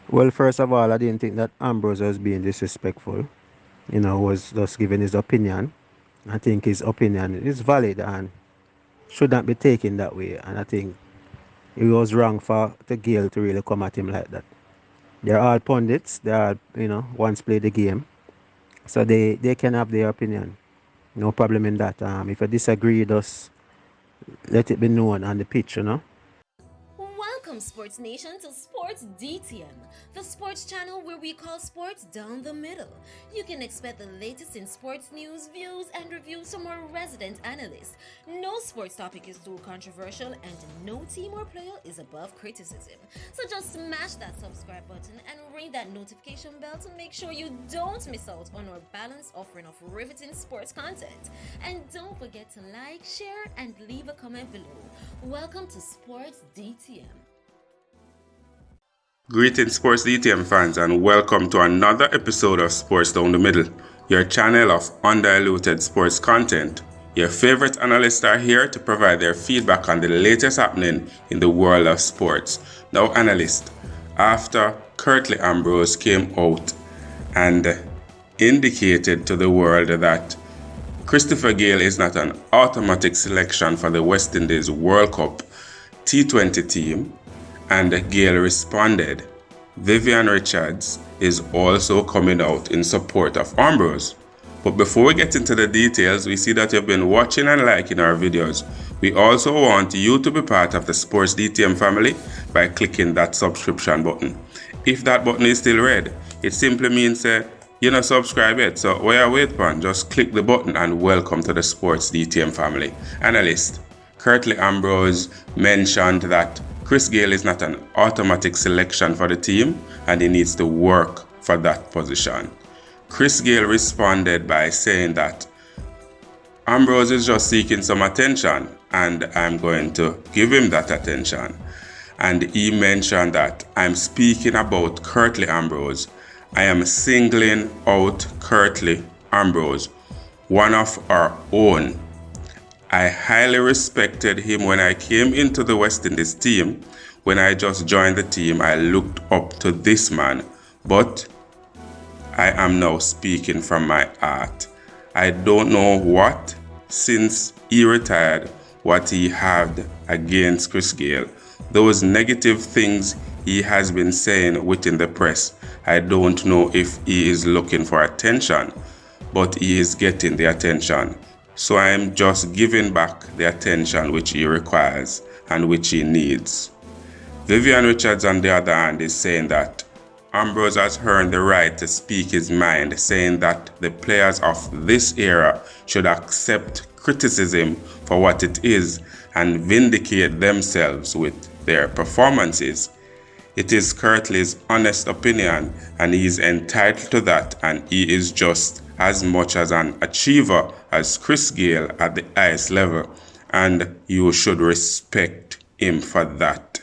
Well, first of all, I didn't think that Ambrose was being disrespectful. Was just giving his opinion. I think his opinion is valid and should not be taken that way. And I think it was wrong for the Gayle to really come at him like that. They're all pundits. They all, once played the game. So they can have their opinion. No problem in that. If you disagree, just let it be known on the pitch. Welcome, Sports Nation, to Sports DTM, the sports channel where we call sports down the middle. You can expect the latest in sports news, views, and reviews from our resident analysts. No sports topic is too controversial, and no team or player is above criticism. So just smash that subscribe button and ring that notification bell to make sure you don't miss out on our balanced offering of riveting sports content. And don't forget to like, share, and leave a comment below. Welcome to Sports DTM. Greetings, Sports DTM fans, and welcome to another episode of Sports Down the Middle, your channel of undiluted sports content. Your favorite analysts are here to provide their feedback on the latest happening in the world of sports. Now, analyst, after Curtly Ambrose came out and indicated to the world that Christopher Gayle is not an automatic selection for the West Indies World Cup T20 team, and Gayle responded, Vivian Richards is also coming out in support of Ambrose. But before we get into the details, we see that you've been watching and liking our videos. We also want you to be part of the Sports DTM family by clicking that subscription button. If that button is still red, it simply means you're not subscribed yet. So where you wait for, just click the button and welcome to the Sports DTM family. Analyst Curtly Ambrose mentioned that Chris Gayle is not an automatic selection for the team and he needs to work for that position. Chris Gayle responded by saying that Ambrose is just seeking some attention and I'm going to give him that attention. And he mentioned that I'm speaking about Curtly Ambrose. I am singling out Curtly Ambrose, one of our own. I highly respected him when I came into the West Indies team. When I just joined the team, I looked up to this man, but I am now speaking from my heart. I don't know what, since he retired, what he had against Chris Gayle. Those negative things he has been saying within the press, I don't know if he is looking for attention, but he is getting the attention. So I am just giving back the attention which he requires and which he needs. Vivian Richards, on the other hand, is saying that Ambrose has earned the right to speak his mind, saying that the players of this era should accept criticism for what it is and vindicate themselves with their performances. It is Curtly's honest opinion and he is entitled to that, and he is just as much as an achiever as Chris Gayle at the highest level, and you should respect him for that.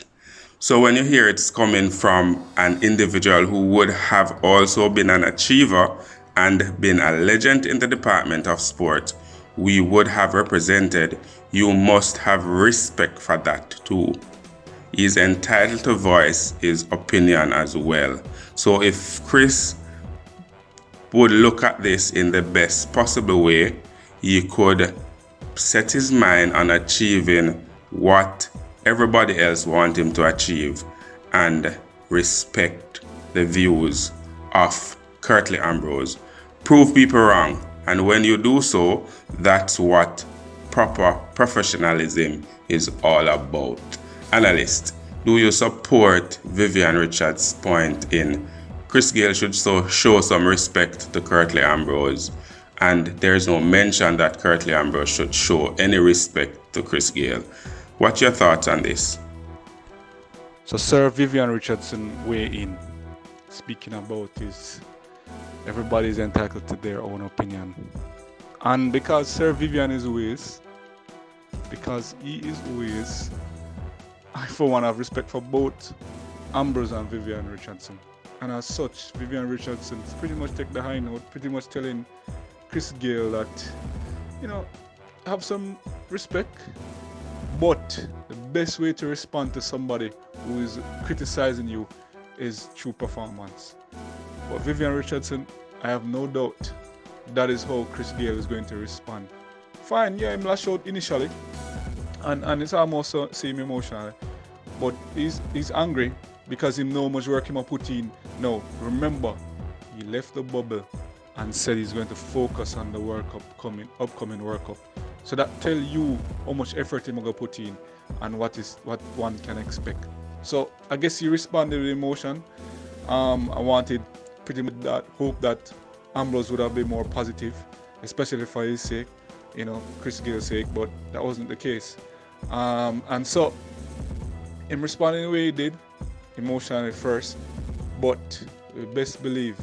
So when you hear it's coming from an individual who would have also been an achiever and been a legend in the department of sport, we would have represented, you must have respect for that too. He is entitled to voice his opinion as well. So if Chris would look at this in the best possible way, he could set his mind on achieving what everybody else wants him to achieve and respect the views of Curtly Ambrose. Prove people wrong, and when you do so, that's what proper professionalism is all about. Analyst, do you support Vivian Richards' point in Chris Gayle should show some respect to Curtly Ambrose, and there's no mention that Curtly Ambrose should show any respect to Chris Gayle? What's your thoughts on this? So Sir Vivian Richardson weigh in, speaking about his everybody's entitled to their own opinion. And because Sir Vivian is who he is, because he is who he is, I for one have respect for both Ambrose and Vivian Richardson. And as such, Vivian Richardson pretty much take the high note, pretty much telling Chris Gayle that, have some respect. But the best way to respond to somebody who is criticizing you is true performance. But Vivian Richardson, I have no doubt that is how Chris Gayle is going to respond. Fine, yeah, him lash out initially, and it's almost seem emotional, but he's angry because he know how much work him put in. Now, remember, he left the bubble and said he's going to focus on the upcoming World Cup. So that tell you how much effort him gonna put in and what one can expect. So I guess he responded with emotion. I wanted pretty much that hope that Ambrose would have been more positive, especially for his sake, Chris Gayle's sake, but that wasn't the case. And so, in responding the way he did, emotionally first, but we best believe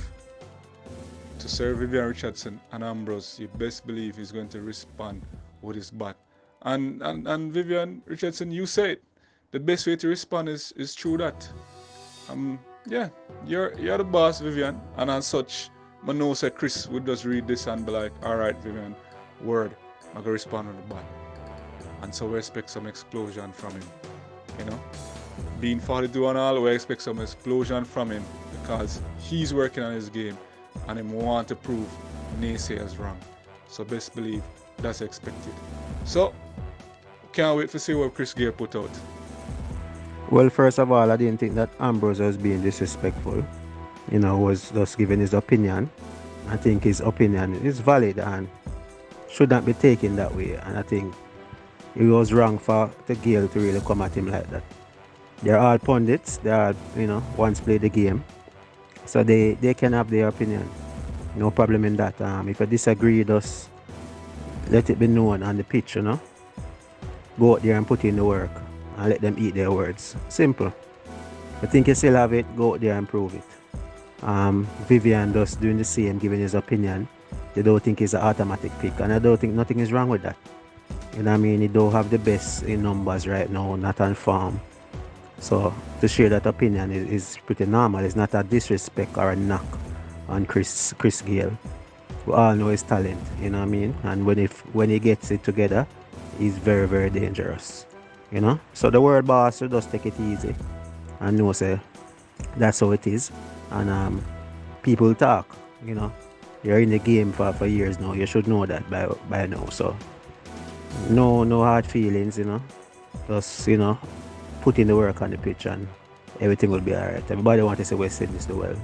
to Sir Vivian Richardson and Ambrose, you best believe he's going to respond with his bat. And Vivian Richardson, you said the best way to respond is through that. Yeah, you're the boss, Vivian, and as such, I know say Chris would just read this and be like, all right, Vivian, word, I'm gonna respond with the bat. And so we expect some explosion from him, Being 42 and all, we expect some explosion from him because he's working on his game and him want to prove naysayers wrong. So best believe that's expected. So, can't wait to see what Chris Gayle put out. Well, first of all, I didn't think that Ambrose was being disrespectful. Was just giving his opinion. I think his opinion is valid and should not be taken that way. And I think it was wrong for the Gayle to really come at him like that. They're all pundits. They all, once played the game. So they can have their opinion. No problem in that. If you disagree, just let it be known on the pitch, Go out there and put in the work and let them eat their words. Simple. I think you still have it, go out there and prove it. Vivian just doing the same, giving his opinion. They don't think it's an automatic pick, and I don't think nothing is wrong with that. He don't have the best in numbers right now, not on form. So to share that opinion is pretty normal. It's not a disrespect or a knock on Chris Gayle. We all know his talent, And when he gets it together, he's very, very dangerous. So the word boss will just take it easy and know say that's how it is. And people talk, You're in the game for years now. You should know that by now. So no hard feelings, Just, put in the work on the pitch and everything will be alright. Everybody wants to say West Sydney's the well.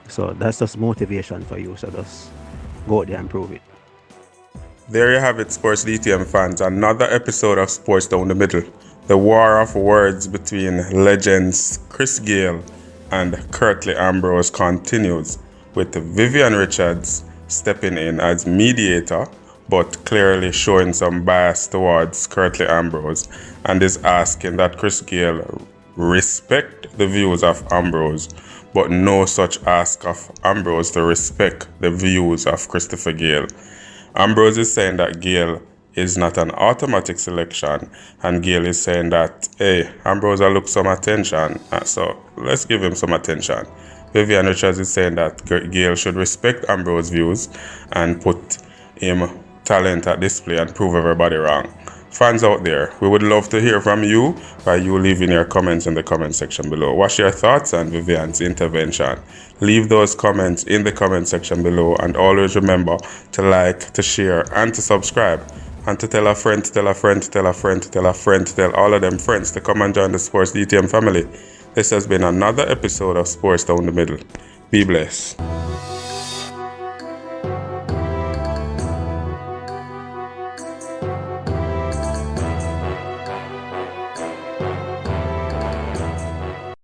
So that's just motivation for you. So just go out there and prove it. There you have it, Sports DTM fans. Another episode of Sports Down the Middle. The war of words between legends Chris Gayle and Curtly Ambrose continues, with Vivian Richards stepping in as mediator, but clearly showing some bias towards Curtly Ambrose, and is asking that Chris Gayle respect the views of Ambrose, but no such ask of Ambrose to respect the views of Christopher Gayle. Ambrose is saying that Gayle is not an automatic selection, and Gayle is saying that, hey, Ambrose will look some attention, so let's give him some attention. Vivian Richards is saying that Gayle should respect Ambrose's views and put him talent at display and prove everybody wrong. Fans out there, we would love to hear from you by you leaving your comments in the comment section below. What's your thoughts on Vivian's intervention? Leave those comments in the comment section below, and always remember to like, to share, and to subscribe, and to tell a friend, to tell a friend, to tell a friend, to tell a friend, to tell all of them friends to come and join the Sports DTM family. This has been another episode of Sports Down the Middle. Be blessed.